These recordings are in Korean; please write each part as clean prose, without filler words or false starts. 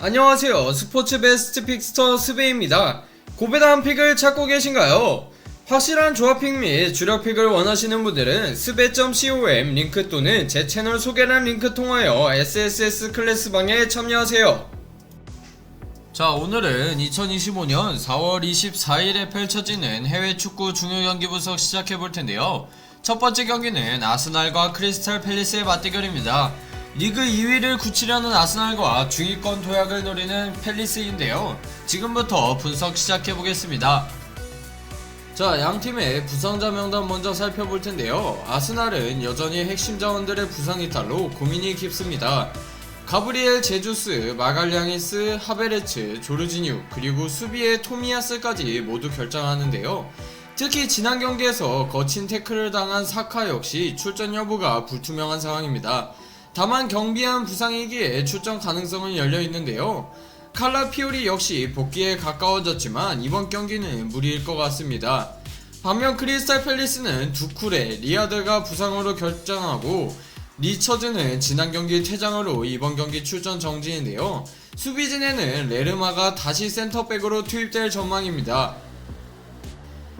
안녕하세요. 스포츠 베스트 픽스터 스베입니다. 고배당 픽을 찾고 계신가요? 확실한 조합픽 및 주력픽을 원하시는 분들은 스베.com 링크 또는 제 채널 소개란 링크 통하여 SSS 클래스방에 참여하세요. 자, 오늘은 2025년 4월 24일에 펼쳐지는 해외 축구 중요 경기 분석 시작해볼 텐데요. 첫 번째 경기는 아스날과 크리스탈 팰리스의 맞대결입니다. 리그 2위를 굳히려는 아스날과 중위권 도약을 노리는 팰리스인데요. 지금부터 분석 시작해보겠습니다. 자, 양팀의 부상자 명단 먼저 살펴볼 텐데요. 아스날은 여전히 핵심 자원들의 부상 이탈로 고민이 깊습니다. 가브리엘 제주스, 마갈량이스, 하베르츠, 조르지뉴, 그리고 수비의 토미야스까지 모두 결장하는데요. 특히 지난 경기에서 거친 태클을 당한 사카 역시 출전 여부가 불투명한 상황입니다. 다만 경비한 부상이기에 출전 가능성은 열려있는데요. 칼라피오리 역시 복귀에 가까워졌지만 이번 경기는 무리일 것 같습니다. 반면 크리스탈 팰리스는 두쿠레, 리아드가 부상으로 결장하고 리처즈는 지난 경기 퇴장으로 이번 경기 출전 정지인데요. 수비진에는 레르마가 다시 센터백으로 투입될 전망입니다.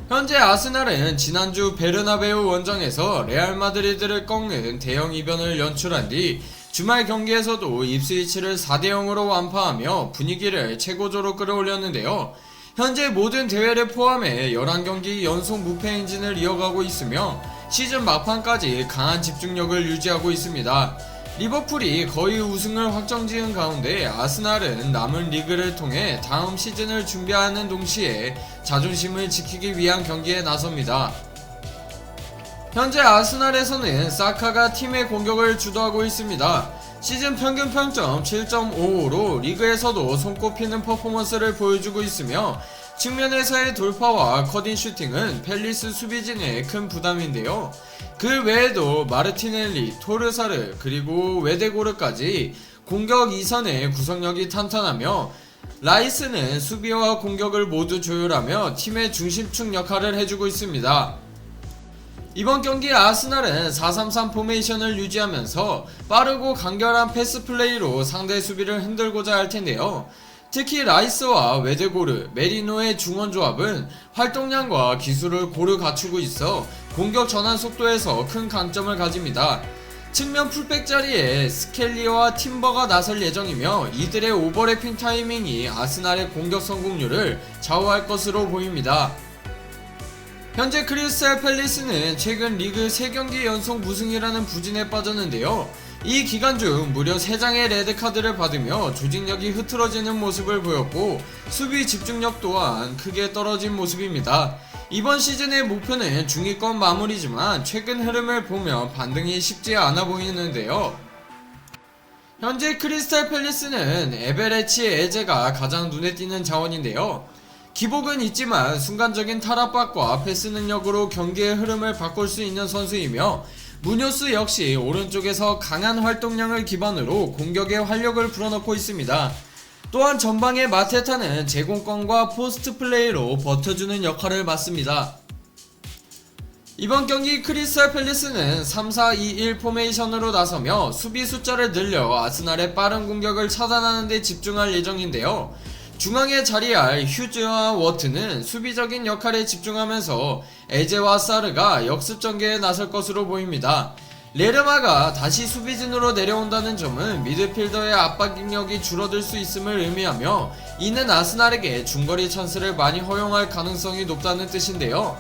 현재 아스날은 지난주 베르나베우 원정에서 레알 마드리드를 꺾는 대형 이변을 연출한 뒤 주말 경기에서도 입스위치를 4대0으로 완파하며 분위기를 최고조로 끌어올렸는데요. 현재 모든 대회를 포함해 11경기 연속 무패 행진을 이어가고 있으며 시즌 막판까지 강한 집중력을 유지하고 있습니다. 리버풀이 거의 우승을 확정지은 가운데 아스날은 남은 리그를 통해 다음 시즌을 준비하는 동시에 자존심을 지키기 위한 경기에 나섭니다. 현재 아스날에서는 사카가 팀의 공격을 주도하고 있습니다. 시즌 평균 평점 7.55로 리그에서도 손꼽히는 퍼포먼스를 보여주고 있으며 측면에서의 돌파와 커딩 슈팅은 팰리스 수비진의 큰 부담인데요. 그 외에도 마르티넬리, 토르사르, 그리고 웨데고르까지 공격 2선의 구성력이 탄탄하며 라이스는 수비와 공격을 모두 조율하며 팀의 중심축 역할을 해주고 있습니다. 이번 경기 아스날은 4-3-3 포메이션을 유지하면서 빠르고 간결한 패스 플레이로 상대 수비를 흔들고자 할 텐데요. 특히 라이스와 웨데고르, 메리노의 중원조합은 활동량과 기술을 고루 갖추고 있어 공격 전환 속도에서 큰 강점을 가집니다. 측면 풀백 자리에 스켈리와 팀버가 나설 예정이며 이들의 오버래핑 타이밍이 아스날의 공격 성공률을 좌우할 것으로 보입니다. 현재 크리스탈 팰리스는 최근 리그 3경기 연속 무승이라는 부진에 빠졌는데요. 이 기간 중 무려 3장의 레드카드를 받으며 조직력이 흐트러지는 모습을 보였고 수비 집중력 또한 크게 떨어진 모습입니다. 이번 시즌의 목표는 중위권 마무리지만 최근 흐름을 보면 반등이 쉽지 않아 보이는데요. 현재 크리스탈 팰리스는 에베레치 에제가 가장 눈에 띄는 자원인데요. 기복은 있지만 순간적인 탈압박과 패스 능력으로 경기의 흐름을 바꿀 수 있는 선수이며 무뇨스 역시 오른쪽에서 강한 활동량을 기반으로 공격에 활력을 불어넣고 있습니다. 또한 전방의 마테타는 제공권과 포스트 플레이로 버텨주는 역할을 맡습니다. 이번 경기 크리스탈 팰리스는 3-4-2-1 포메이션으로 나서며 수비 숫자를 늘려 아스날의 빠른 공격을 차단하는 데 집중할 예정인데요. 중앙에 자리할 휴즈와 워트는 수비적인 역할에 집중하면서 에제와 사르가 역습 전개에 나설 것으로 보입니다. 레르마가 다시 수비진으로 내려온다는 점은 미드필더의 압박 능력이 줄어들 수 있음을 의미하며 이는 아스날에게 중거리 찬스를 많이 허용할 가능성이 높다는 뜻인데요.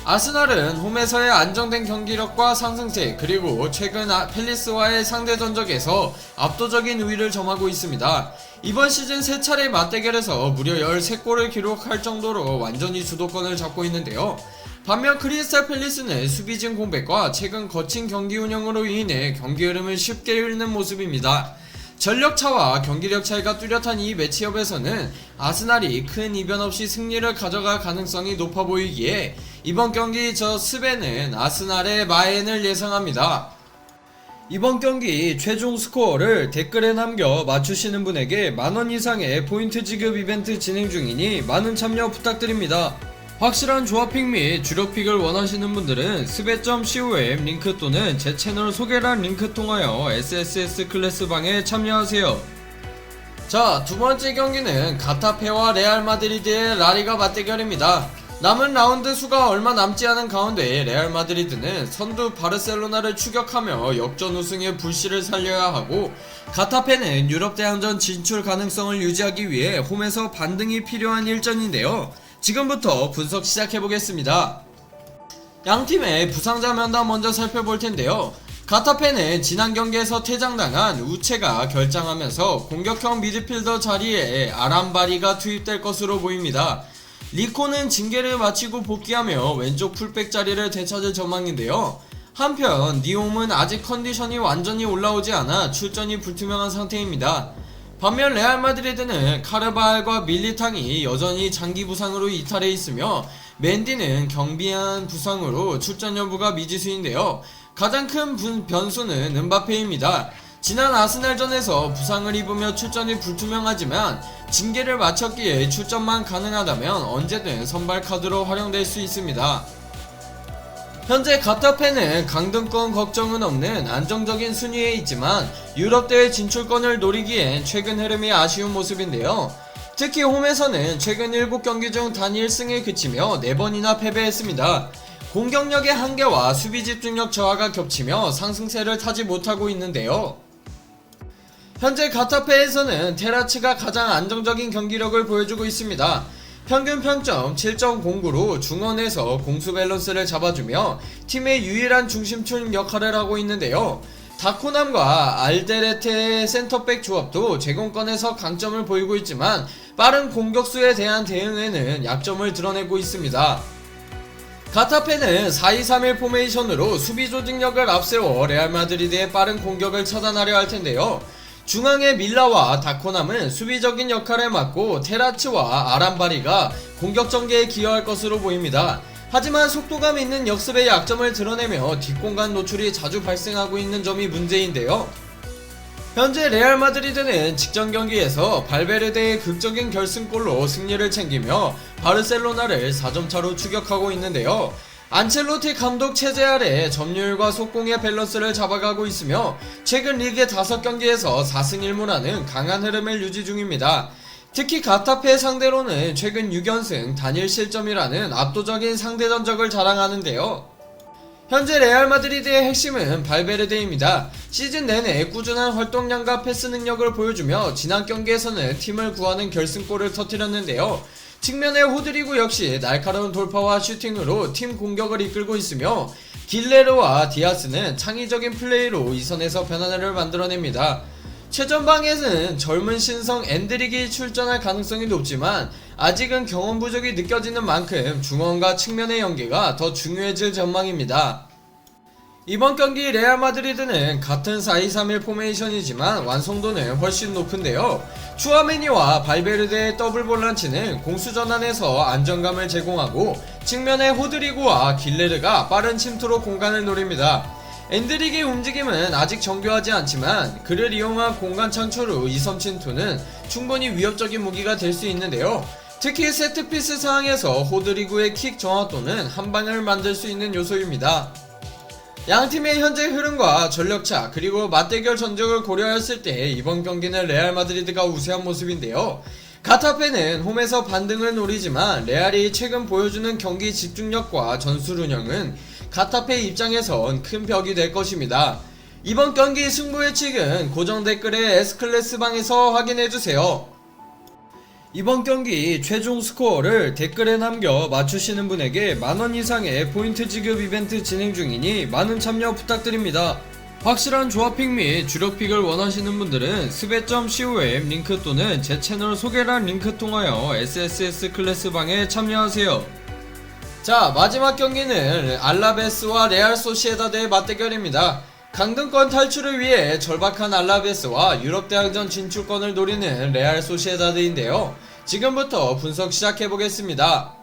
아스날은 홈에서의 안정된 경기력과 상승세 그리고 최근 팰리스와의 상대 전적에서 압도적인 우위를 점하고 있습니다. 이번 시즌 3차례 맞대결에서 무려 13골을 기록할 정도로 완전히 주도권을 잡고 있는데요. 반면 크리스탈 팰리스는 수비진 공백과 최근 거친 경기 운영으로 인해 경기 흐름을 쉽게 잃는 모습입니다. 전력차와 경기력 차이가 뚜렷한 이 매치업에서는 아스날이 큰 이변 없이 승리를 가져갈 가능성이 높아 보이기에 이번 경기 저 스베는 아스날의 마엔을 예상합니다. 이번 경기 최종 스코어를 댓글에 남겨 맞추시는 분에게 만원 이상의 포인트 지급 이벤트 진행 중이니 많은 참여 부탁드립니다. 확실한 조합픽 및 주력픽을 원하시는 분들은 스베.com 링크 또는 제 채널 소개란 링크 통하여 SSS 클래스방에 참여하세요. 자, 두 번째 경기는 가타페와 레알 마드리드의 라리가 맞대결입니다. 남은 라운드 수가 얼마 남지 않은 가운데 레알 마드리드는 선두 바르셀로나를 추격하며 역전 우승의 불씨를 살려야 하고, 가타페는 유럽 대항전 진출 가능성을 유지하기 위해 홈에서 반등이 필요한 일전인데요. 지금부터 분석 시작해보겠습니다. 양팀의 부상자 명단 먼저 살펴볼 텐데요. 가타페는 지난 경기에서 퇴장당한 우체가 결장하면서 공격형 미드필더 자리에 아람바리가 투입될 것으로 보입니다. 리코는 징계를 마치고 복귀하며 왼쪽 풀백 자리를 되찾을 전망인데요. 한편 니옴은 아직 컨디션이 완전히 올라오지 않아 출전이 불투명한 상태입니다. 반면 레알 마드리드는 카르바알과 밀리탕이 여전히 장기 부상으로 이탈해 있으며, 맨디는 경비한 부상으로 출전 여부가 미지수인데요. 가장 큰 변수는 은바페입니다. 지난 아스날전에서 부상을 입으며 출전이 불투명하지만 징계를 마쳤기에 출전만 가능하다면 언제든 선발 카드로 활용될 수 있습니다. 현재 가타페는 강등권 걱정은 없는 안정적인 순위에 있지만 유럽대회 진출권을 노리기엔 최근 흐름이 아쉬운 모습인데요. 특히 홈에서는 최근 7경기 중 단 1승에 그치며 4번이나 패배했습니다. 공격력의 한계와 수비 집중력 저하가 겹치며 상승세를 타지 못하고 있는데요. 현재 가타페에서는 테라츠가 가장 안정적인 경기력을 보여주고 있습니다. 평균 평점 7.09로 중원에서 공수 밸런스를 잡아주며 팀의 유일한 중심축 역할을 하고 있는데요. 다코남과 알데레테의 센터백 조합도 제공권에서 강점을 보이고 있지만 빠른 공격수에 대한 대응에는 약점을 드러내고 있습니다. 가타페는 4-2-3-1 포메이션으로 수비 조직력을 앞세워 레알 마드리드의 빠른 공격을 차단하려 할 텐데요. 중앙의 밀라와 다코남은 수비적인 역할을 맡고 테라츠와 아람바리가 공격 전개에 기여할 것으로 보입니다. 하지만 속도감 있는 역습의 약점을 드러내며 뒷공간 노출이 자주 발생하고 있는 점이 문제인데요. 현재 레알 마드리드는 직전 경기에서 발베르데의 극적인 결승골로 승리를 챙기며 바르셀로나를 4점 차로 추격하고 있는데요. 안첼로티 감독 체제 아래 점유율과 속공의 밸런스를 잡아가고 있으며 최근 리그 5경기에서 4승 1무라는 강한 흐름을 유지 중입니다. 특히 가타페 상대로는 최근 6연승 단일 실점이라는 압도적인 상대 전적을 자랑하는데요. 현재 레알 마드리드의 핵심은 발베르데입니다. 시즌 내내 꾸준한 활동량과 패스 능력을 보여주며 지난 경기에서는 팀을 구하는 결승골을 터뜨렸는데요. 측면의 호드리구 역시 날카로운 돌파와 슈팅으로 팀 공격을 이끌고 있으며, 길레르와 디아스는 창의적인 플레이로 이 선에서 변화를 만들어냅니다. 최전방에는 젊은 신성 엔드릭이 출전할 가능성이 높지만 아직은 경험 부족이 느껴지는 만큼 중원과 측면의 연계가 더 중요해질 전망입니다. 이번 경기 레알 마드리드는 같은 4-2-3-1 포메이션이지만 완성도는 훨씬 높은데요. 추아메니와 발베르데의 더블 볼란치는 공수 전환에서 안정감을 제공하고, 측면의 호드리구와 길레르가 빠른 침투로 공간을 노립니다. 엔드릭의 움직임은 아직 정교하지 않지만 그를 이용한 공간 창출 후 2섬 침투는 충분히 위협적인 무기가 될 수 있는데요. 특히 세트피스 상황에서 호드리구의 킥 정확도는 한방을 만들 수 있는 요소입니다. 양팀의 현재 흐름과 전력차 그리고 맞대결 전적을 고려했을 때 이번 경기는 레알 마드리드가 우세한 모습인데요. 가타페는 홈에서 반등을 노리지만 레알이 최근 보여주는 경기 집중력과 전술 운영은 가타페 입장에선 큰 벽이 될 것입니다. 이번 경기 승부 예측은 고정 댓글에 S클래스방에서 확인해주세요. 이번 경기 최종 스코어를 댓글에 남겨 맞추시는 분에게 만원 이상의 포인트 지급 이벤트 진행 중이니 많은 참여 부탁드립니다. 확실한 조합픽 및 주력픽을 원하시는 분들은 스베.com 링크 또는 제 채널 소개란 링크 통하여 SSS 클래스방에 참여하세요. 자, 마지막 경기는 알라베스와 레알 소시에다드의 맞대결입니다. 강등권 탈출을 위해 절박한 알라베스와 유럽 대항전 진출권을 노리는 레알 소시에다드인데요. 지금부터 분석 시작해보겠습니다.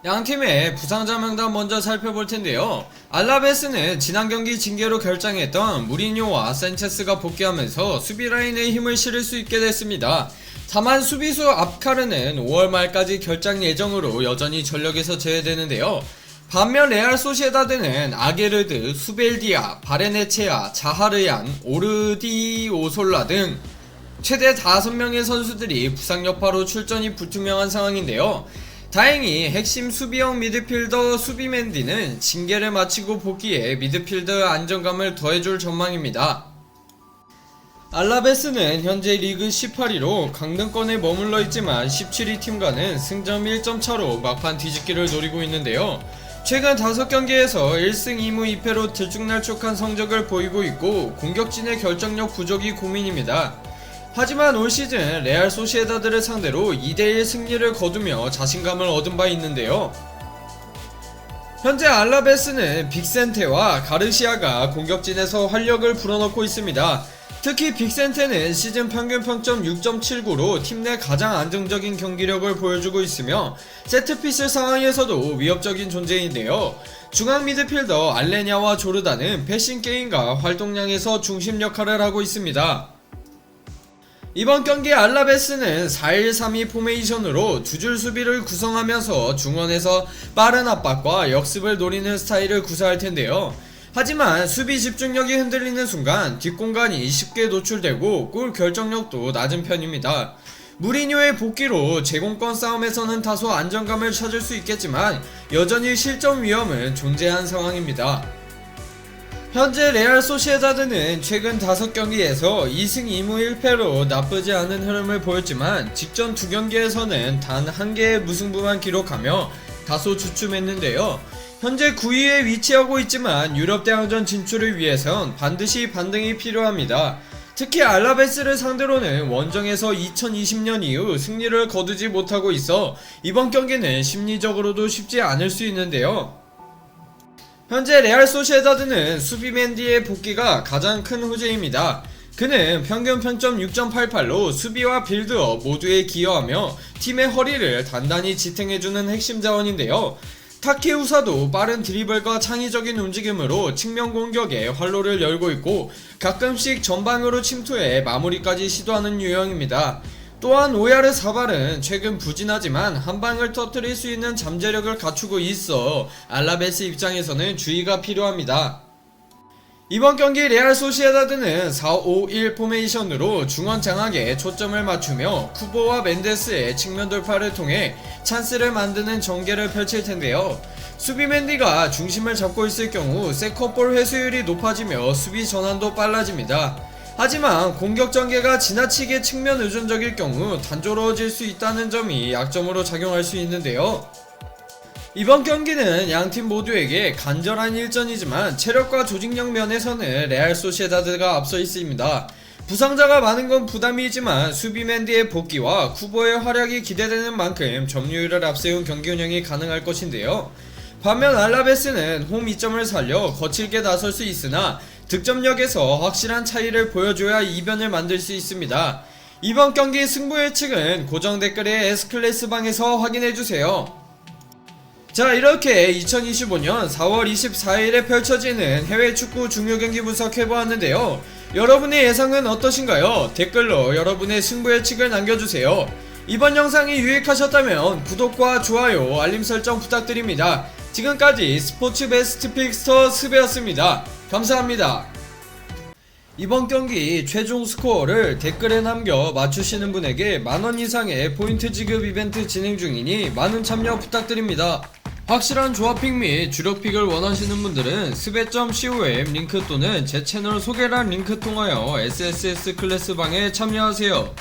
양팀의 부상자 명단 먼저 살펴볼 텐데요. 알라베스는 지난 경기 징계로 결장했던 무리뉴와 산체스가 복귀하면서 수비 라인에 힘을 실을 수 있게 됐습니다. 다만 수비수 압카르는 5월 말까지 결장 예정으로 여전히 전력에서 제외되는데요. 반면 레알 소시에다드는 아게르드, 수벨디아, 바레네체아, 자하르얀, 오르디오솔라 등 최대 5명의 선수들이 부상 여파로 출전이 불투명한 상황인데요. 다행히 핵심 수비형 미드필더 수비맨디는 징계를 마치고 복귀해 미드필더 안정감을 더해줄 전망입니다. 알라베스는 현재 리그 18위로 강등권에 머물러 있지만 17위 팀과는 승점 1점 차로 막판 뒤집기를 노리고 있는데요. 최근 5경기에서 1승 2무 2패로 들쭉날쭉한 성적을 보이고 있고 공격진의 결정력 부족이 고민입니다. 하지만 올 시즌 레알 소시에다드를 상대로 2대1 승리를 거두며 자신감을 얻은 바 있는데요. 현재 알라베스는 빅센테와 가르시아가 공격진에서 활력을 불어넣고 있습니다. 특히 빅센테는 시즌 평균 평점 6.79로 팀 내 가장 안정적인 경기력을 보여주고 있으며 세트피스 상황에서도 위협적인 존재인데요. 중앙 미드필더 알레냐와 조르단은 패싱 게임과 활동량에서 중심 역할을 하고 있습니다. 이번 경기 알라베스는 4-1-3-2 포메이션으로 두 줄 수비를 구성하면서 중원에서 빠른 압박과 역습을 노리는 스타일을 구사할 텐데요. 하지만 수비 집중력이 흔들리는 순간 뒷공간이 쉽게 노출되고 골 결정력도 낮은 편입니다. 무리뉴의 복귀로 제공권 싸움에서는 다소 안정감을 찾을 수 있겠지만 여전히 실점 위험은 존재한 상황입니다. 현재 레알 소시에다드는 최근 5경기에서 2승 2무 1패로 나쁘지 않은 흐름을 보였지만 직전 2경기에서는 단 1개의 무승부만 기록하며 다소 주춤했는데요. 현재 9위에 위치하고 있지만 유럽 대항전 진출을 위해선 반드시 반등이 필요합니다. 특히 알라베스를 상대로는 원정에서 2020년 이후 승리를 거두지 못하고 있어 이번 경기는 심리적으로도 쉽지 않을 수 있는데요. 현재 레알 소시에다드는 수비 맨디의 복귀가 가장 큰 호재입니다. 그는 평균 평점 6.88로 수비와 빌드업 모두에 기여하며 팀의 허리를 단단히 지탱해주는 핵심 자원인데요. 타케우사도 빠른 드리블과 창의적인 움직임으로 측면 공격에 활로를 열고 있고 가끔씩 전방으로 침투해 마무리까지 시도하는 유형입니다. 또한 오야르 사발은 최근 부진하지만 한방을 터뜨릴 수 있는 잠재력을 갖추고 있어 알라베스 입장에서는 주의가 필요합니다. 이번 경기 레알 소시에다드는 4-5-1 포메이션으로 중원 장악에 초점을 맞추며 쿠보와 멘데스의 측면 돌파를 통해 찬스를 만드는 전개를 펼칠 텐데요. 수비 맨디가 중심을 잡고 있을 경우 세컨볼 회수율이 높아지며 수비 전환도 빨라집니다. 하지만 공격 전개가 지나치게 측면 의존적일 경우 단조로워질 수 있다는 점이 약점으로 작용할 수 있는데요. 이번 경기는 양팀 모두에게 간절한 일전이지만 체력과 조직력 면에서는 레알 소시에다드가 앞서 있습니다. 부상자가 많은 건 부담이지만 수비 맨디의 복귀와 쿠보의 활약이 기대되는 만큼 점유율을 앞세운 경기 운영이 가능할 것인데요. 반면 알라베스는 홈 이점을 살려 거칠게 나설 수 있으나 득점력에서 확실한 차이를 보여줘야 이변을 만들 수 있습니다. 이번 경기 승부 예측은 고정 댓글의 S클래스 방에서 확인해주세요. 자, 이렇게 2025년 4월 24일에 펼쳐지는 해외 축구 중요 경기 분석해보았는데요. 여러분의 예상은 어떠신가요? 댓글로 여러분의 승부 예측을 남겨주세요. 이번 영상이 유익하셨다면 구독과 좋아요, 알림 설정 부탁드립니다. 지금까지 스포츠 베스트 픽스터 스베였습니다. 감사합니다. 이번 경기 최종 스코어를 댓글에 남겨 맞추시는 분에게 만원 이상의 포인트 지급 이벤트 진행 중이니 많은 참여 부탁드립니다. 확실한 조합픽 및 주력픽을 원하시는 분들은 스베.com 링크 또는 제 채널 소개란 링크 통하여 SSS 클래스 방에 참여하세요.